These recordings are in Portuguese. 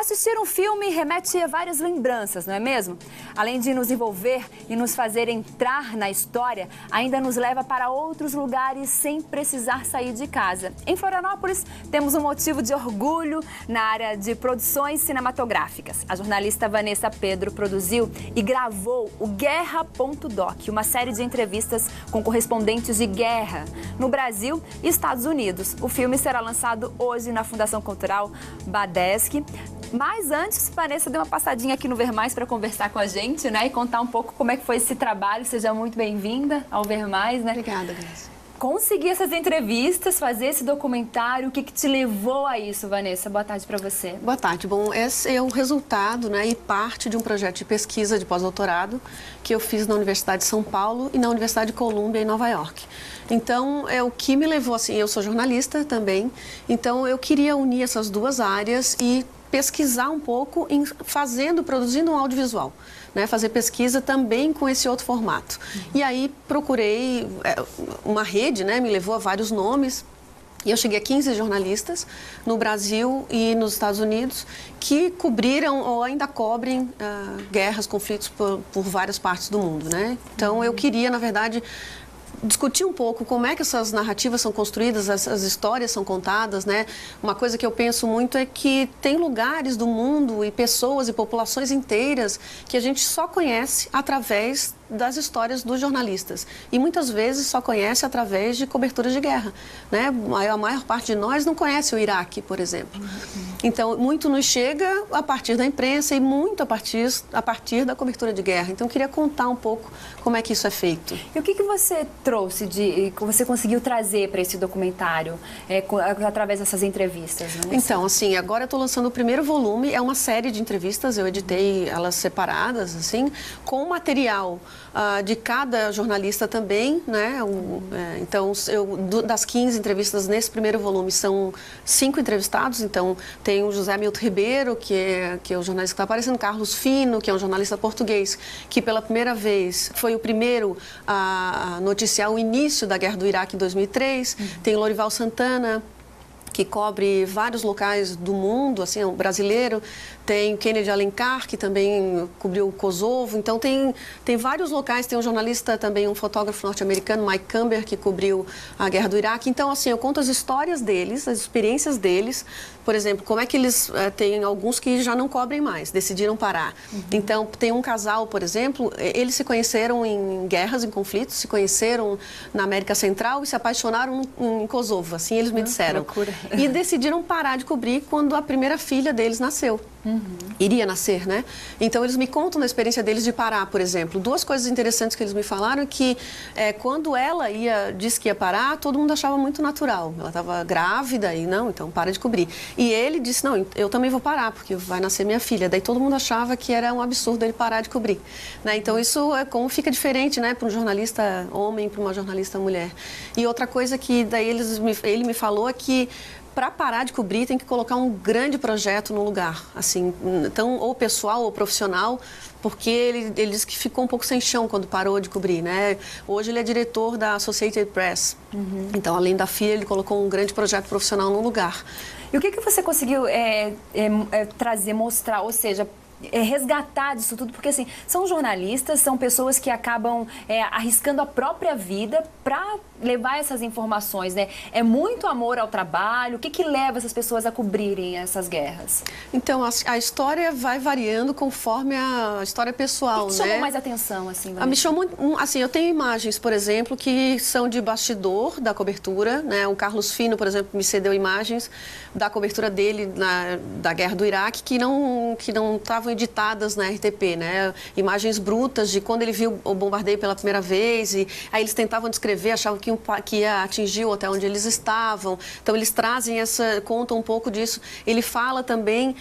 Assistir um filme remete a várias lembranças, não é mesmo? Além de nos envolver e nos fazer entrar na história, ainda nos leva para outros lugares sem precisar sair de casa. Em Florianópolis, temos um motivo de orgulho na área de produções cinematográficas. A jornalista Vanessa Pedro produziu e gravou o Guerra.doc, uma série de entrevistas com correspondentes de guerra no Brasil e Estados Unidos. O filme será lançado hoje na Fundação Cultural Badesc. Mas antes, Vanessa deu uma passadinha aqui no Ver Mais para conversar com a gente, né? E contar um pouco como é que foi esse trabalho. Seja muito bem-vinda ao Ver Mais, né? Obrigada, Vanessa. Conseguir essas entrevistas, fazer esse documentário, o que te levou a isso, Vanessa? Boa tarde para você. Boa tarde. Bom, esse é o resultado, né, e parte de um projeto de pesquisa de pós-doutorado que eu fiz na Universidade de São Paulo e na Universidade de Columbia, em Nova York. Então, é o que me levou, assim, eu sou jornalista também, então eu queria unir essas duas áreas e pesquisar um pouco produzindo um audiovisual, né? Fazer pesquisa também com esse outro formato. E aí procurei uma rede, né? Me levou a vários nomes. E eu cheguei a 15 jornalistas no Brasil e nos Estados Unidos que cobriram ou ainda cobrem guerras, conflitos por várias partes do mundo, né? Então, eu queria, na verdade, discutir um pouco como é que essas narrativas são construídas, essas histórias são contadas, né? Uma coisa que eu penso muito é que tem lugares do mundo e pessoas e populações inteiras que a gente só conhece através das histórias dos jornalistas e muitas vezes só conhece através de coberturas de guerra, né? A maior parte de nós não conhece o Iraque, por exemplo. Então, muito nos chega a partir da imprensa e muito a partir da cobertura de guerra. Então, eu queria contar um pouco como é que isso é feito. E o que você trouxe, que você conseguiu trazer para esse documentário através dessas entrevistas? Né? Então, assim, agora eu estou lançando o primeiro volume, é uma série de entrevistas, eu editei elas separadas, assim, com material de cada jornalista também, né? Então, das 15 entrevistas nesse primeiro volume, são 5 entrevistados. Então, tem o José Milton Ribeiro, que é o jornalista que está aparecendo, Carlos Fino, que é um jornalista português, que pela primeira vez foi o primeiro a noticiar o início da Guerra do Iraque em 2003. Tem Lorival Santana, que cobre vários locais do mundo, assim, é um brasileiro. Tem Kennedy Alencar, que também cobriu o Kosovo. Então, tem vários locais. Tem um jornalista também, um fotógrafo norte-americano, Mike Camber, que cobriu a Guerra do Iraque. Então, assim, eu conto as histórias deles, as experiências deles. Por exemplo, como é que eles... tem alguns que já não cobrem mais, decidiram parar. Então, tem um casal, por exemplo, eles se conheceram em guerras, em conflitos, se conheceram na América Central e se apaixonaram em Kosovo, assim eles me disseram. Loucura. E decidiram parar de cobrir quando a primeira filha deles nasceu. Iria nascer, né? Então, eles me contam da experiência deles de parar, por exemplo. Duas coisas interessantes que eles me falaram é que quando ela disse que ia parar, todo mundo achava muito natural. Ela estava grávida e não, então para de cobrir. E ele disse, não, eu também vou parar, porque vai nascer minha filha. Daí todo mundo achava que era um absurdo ele parar de cobrir, né? Então, isso é como fica diferente, né? Para um jornalista homem, para uma jornalista mulher. E outra coisa que daí ele me falou é que para parar de cobrir, tem que colocar um grande projeto no lugar, assim, então, ou pessoal ou profissional, porque ele disse que ficou um pouco sem chão quando parou de cobrir, né? Hoje ele é diretor da Associated Press, então, além da filha, ele colocou um grande projeto profissional no lugar. E o que você conseguiu trazer, mostrar, ou seja, resgatar disso tudo, porque assim, são jornalistas, são pessoas que acabam arriscando a própria vida para levar essas informações, né? É muito amor ao trabalho. O que leva essas pessoas a cobrirem essas guerras? Então, a história vai variando conforme a história pessoal, né? O que chamou mais atenção, assim? Me chamou, assim, eu tenho imagens, por exemplo, que são de bastidor da cobertura, né? O Carlos Fino, por exemplo, me cedeu imagens da cobertura dele da Guerra do Iraque que não estavam editadas na RTP, né? Imagens brutas de quando ele viu o bombardeio pela primeira vez e aí eles tentavam descrever, achavam que ia atingir até onde eles estavam. Então, eles trazem contam um pouco disso. Ele fala também,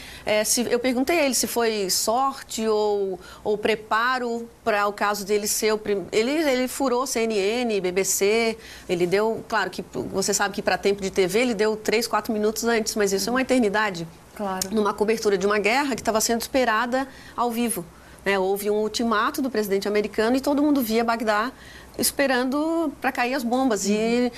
eu perguntei a ele se foi sorte ou preparo para o caso dele ser o primeiro. Ele furou CNN, BBC, ele deu, claro que você sabe que para tempo de TV ele deu 3, 4 minutos antes, mas isso é uma eternidade. Claro. Numa cobertura de uma guerra que estava sendo esperada ao vivo. Houve um ultimato do presidente americano e todo mundo via Bagdá esperando para cair as bombas e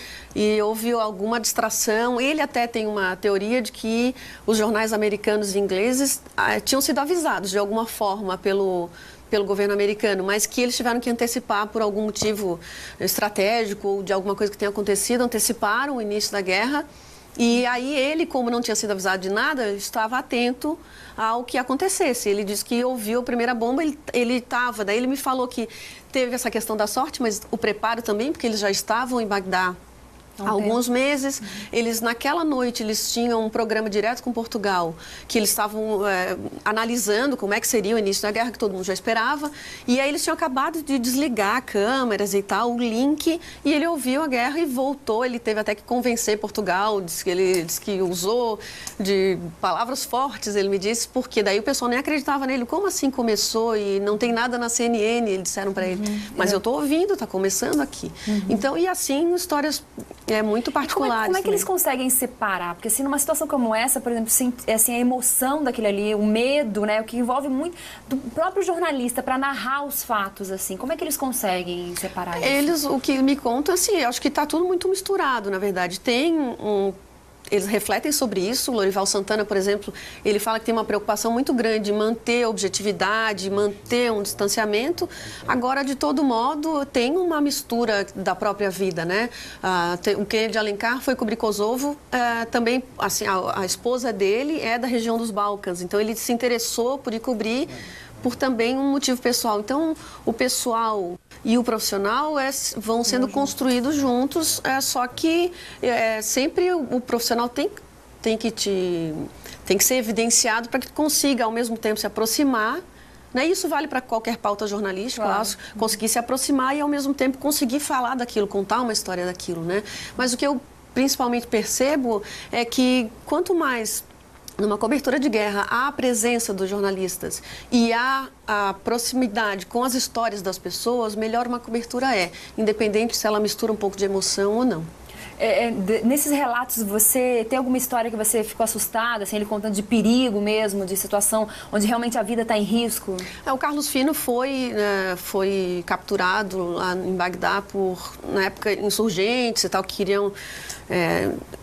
houve alguma distração. Ele até tem uma teoria de que os jornais americanos e ingleses tinham sido avisados de alguma forma pelo governo americano, mas que eles tiveram que antecipar por algum motivo estratégico ou de alguma coisa que tenha acontecido, anteciparam o início da guerra. E aí ele, como não tinha sido avisado de nada, estava atento ao que acontecesse. Ele disse que ouviu a primeira bomba, ele estava, daí ele me falou que teve essa questão da sorte, mas o preparo também, porque eles já estavam em Bagdá há alguns meses. Eles, naquela noite, eles tinham um programa direto com Portugal, que eles estavam analisando como é que seria o início da guerra, que todo mundo já esperava. E aí eles tinham acabado de desligar câmeras e tal, o link, e ele ouviu a guerra e voltou. Ele teve até que convencer Portugal, ele disse que usou de palavras fortes, ele me disse, porque daí o pessoal nem acreditava nele. Como assim começou e não tem nada na CNN? Eles disseram para ele. Mas eu estou ouvindo, está começando aqui. Então, e assim, histórias muito particulares. Como é que eles conseguem separar? Porque assim, numa situação como essa, por exemplo, assim, a emoção daquele ali, o medo, né, o que envolve muito do próprio jornalista para narrar os fatos, assim, como é que eles conseguem separar isso? Eles, o que me contam, assim, eu acho que está tudo muito misturado, na verdade. Eles refletem sobre isso. O Lorival Santana, por exemplo, ele fala que tem uma preocupação muito grande em manter a objetividade, manter um distanciamento. Agora, de todo modo, tem uma mistura da própria vida, né? O Kennedy Alencar foi cobrir Kosovo, também, assim, a esposa dele é da região dos Balcãs, então ele se interessou por ir cobrir por também um motivo pessoal. Então, o pessoal e o profissional vão sendo construídos juntos, só que sempre o profissional tem que ser evidenciado para que consiga, ao mesmo tempo, se aproximar. Né? Isso vale para qualquer pauta jornalística, claro. Conseguir se aproximar e, ao mesmo tempo, conseguir falar daquilo, contar uma história daquilo. Né? Mas o que eu principalmente percebo é que quanto mais numa cobertura de guerra, há a presença dos jornalistas e há a proximidade com as histórias das pessoas, melhor uma cobertura é, independente se ela mistura um pouco de emoção ou não. Nesses relatos, você tem alguma história que você ficou assustada, assim, ele contando de perigo mesmo, de situação onde realmente a vida está em risco? O Carlos Fino foi capturado lá em Bagdá na época, insurgentes e tal, que queriam...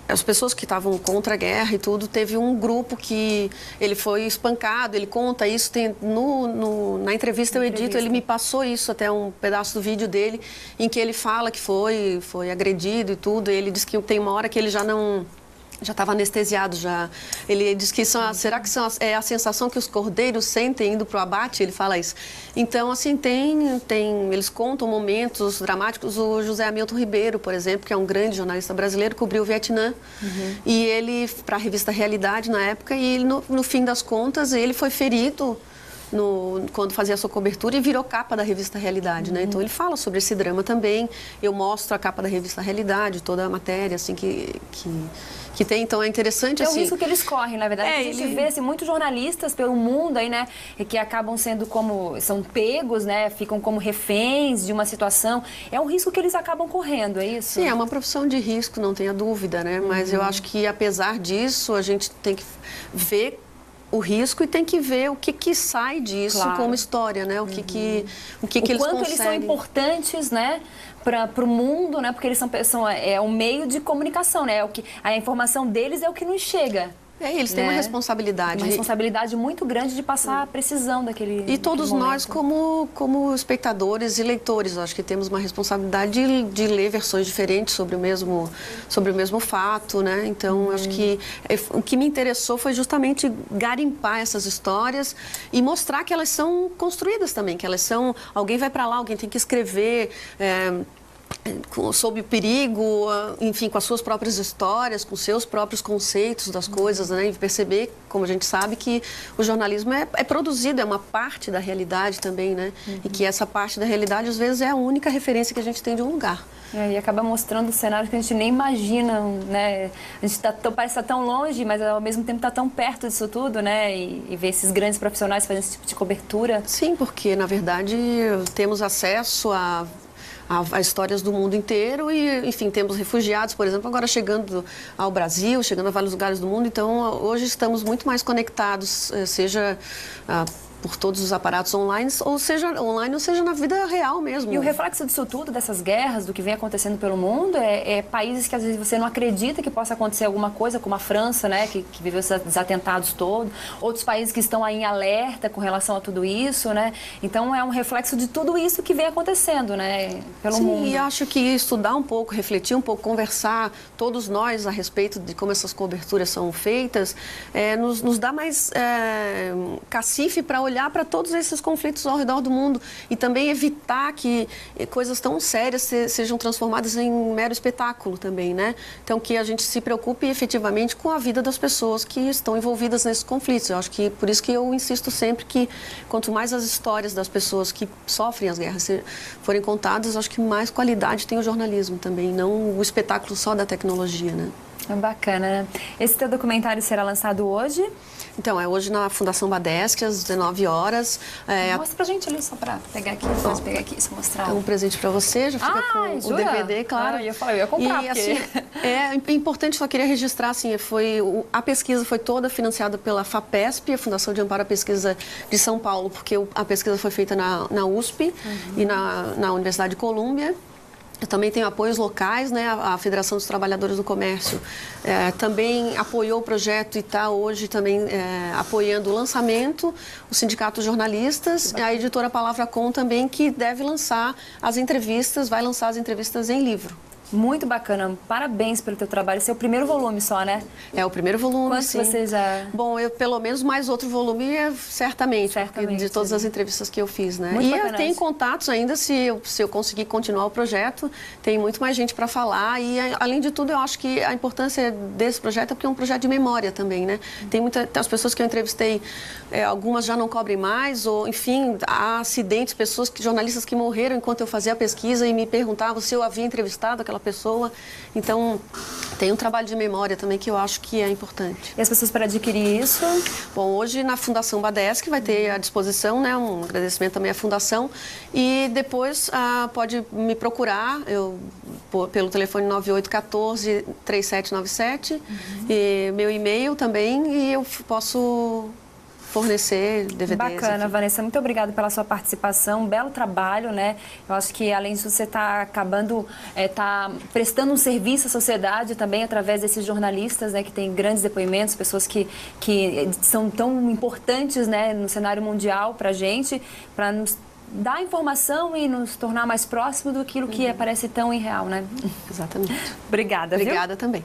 as pessoas que estavam contra a guerra e tudo, teve um grupo que ele foi espancado, ele conta isso, na entrevista eu edito, ele me passou isso, até um pedaço do vídeo dele, em que ele fala que foi agredido e tudo, e ele diz que tem uma hora que ele já estava anestesiado já. Ele diz que será que é a sensação que os cordeiros sentem indo para o abate? Ele fala isso. Então, assim, eles contam momentos dramáticos. O José Hamilton Ribeiro, por exemplo, que é um grande jornalista brasileiro, cobriu o Vietnã. E ele, para a revista Realidade, na época, e no fim das contas, ele foi ferido quando fazia a sua cobertura e virou capa da revista Realidade, né? Então ele fala sobre esse drama também. Eu mostro a capa da revista Realidade, toda a matéria assim que tem, então é interessante assim. É o risco que eles correm, na verdade. A gente vê assim, muitos jornalistas pelo mundo aí, né, que acabam são pegos, né, ficam como reféns de uma situação. É um risco que eles acabam correndo, é isso? Sim, é uma profissão de risco, não tenha dúvida, né? Mas eu acho que apesar disso, a gente tem que ver o risco e tem que ver o que sai disso como história, né? O que eles conseguem. O quanto eles são importantes, né? Para o mundo, né? Porque eles são um meio de comunicação, né? A informação deles é o que nos chega. Eles têm uma responsabilidade. Uma responsabilidade muito grande de passar a precisão daquele E todos nós, como espectadores e leitores, acho que temos uma responsabilidade de ler versões diferentes sobre o mesmo fato, né? Então, acho que o que me interessou foi justamente garimpar essas histórias e mostrar que elas são construídas também, que elas são... Alguém vai para lá, alguém tem que escrever... sob o perigo, enfim, com as suas próprias histórias, com seus próprios conceitos das coisas, né? E perceber, como a gente sabe, que o jornalismo é produzido, é uma parte da realidade também, né? E que essa parte da realidade, às vezes, é a única referência que a gente tem de um lugar. E acaba mostrando cenários que a gente nem imagina, né? A gente parece estar tão longe, mas ao mesmo tempo está tão perto disso tudo, né? E ver esses grandes profissionais fazendo esse tipo de cobertura. Sim, porque, na verdade, temos acesso a histórias do mundo inteiro e, enfim, temos refugiados, por exemplo, agora chegando ao Brasil, chegando a vários lugares do mundo. Então, hoje estamos muito mais conectados, seja por todos os aparatos online, ou seja na vida real mesmo. E o reflexo disso tudo, dessas guerras, do que vem acontecendo pelo mundo, é países que às vezes você não acredita que possa acontecer alguma coisa, como a França, né, que viveu esses atentados todos, outros países que estão aí em alerta com relação a tudo isso, né? Então é um reflexo de tudo isso que vem acontecendo, né, pelo mundo. Sim, e acho que estudar um pouco, refletir um pouco, conversar, todos nós, a respeito de como essas coberturas são feitas, nos dá mais cacife para olhar para todos esses conflitos ao redor do mundo e também evitar que coisas tão sérias sejam transformadas em mero espetáculo também, né? Então, que a gente se preocupe efetivamente com a vida das pessoas que estão envolvidas nesses conflitos. Eu acho que por isso que eu insisto sempre que quanto mais as histórias das pessoas que sofrem as guerras forem contadas, eu acho que mais qualidade tem o jornalismo também, não o espetáculo só da tecnologia, né? É bacana, né? Esse teu documentário será lançado hoje? Então, é hoje na Fundação Badesc, às 19 horas. Mostra pra gente ali, só pra pegar aqui. Pode pegar aqui, se mostrar. É um presente pra você, já fica com o DVD, claro. Eu ia comprar, e, assim, é importante, só queria registrar, assim, a pesquisa foi toda financiada pela FAPESP, a Fundação de Amparo à Pesquisa de São Paulo, porque a pesquisa foi feita na USP e na Universidade de Colômbia. Eu também tenho apoios locais, né? A Federação dos Trabalhadores do Comércio também apoiou o projeto e está hoje também apoiando o lançamento, o Sindicato dos Jornalistas, a editora Palavra Com também, que deve lançar as entrevistas, vai lançar as entrevistas em livro. Muito bacana. Parabéns pelo teu trabalho. Esse é o primeiro volume só, né? É o primeiro volume, Quantos sim. você já... Bom, pelo menos mais outro volume, certamente de todas as entrevistas que eu fiz, né? Muito e bacana. Eu tenho contatos ainda, se eu conseguir continuar o projeto, tem muito mais gente para falar. E, além de tudo, eu acho que a importância desse projeto é porque é um projeto de memória também, né? Tem as pessoas que eu entrevistei, algumas já não cobrem mais, ou, enfim, há acidentes, jornalistas que morreram enquanto eu fazia a pesquisa e me perguntavam se eu havia entrevistado aquela pessoa. Então, tem um trabalho de memória também que eu acho que é importante. E as pessoas para adquirir isso? Bom, hoje na Fundação Badesc vai ter à disposição, né, um agradecimento também à Fundação, e depois pode me procurar pelo telefone 9814-3797, e meu e-mail também, e eu posso fornecer DVDs. Bacana, aqui. Vanessa, muito obrigada pela sua participação, um belo trabalho, né? Eu acho que além disso você está prestando um serviço à sociedade também através desses jornalistas, né, que têm grandes depoimentos, pessoas que são tão importantes, né, no cenário mundial para a gente, para nos dar informação e nos tornar mais próximo daquilo que parece tão irreal, né? Exatamente. Obrigada, Obrigada também.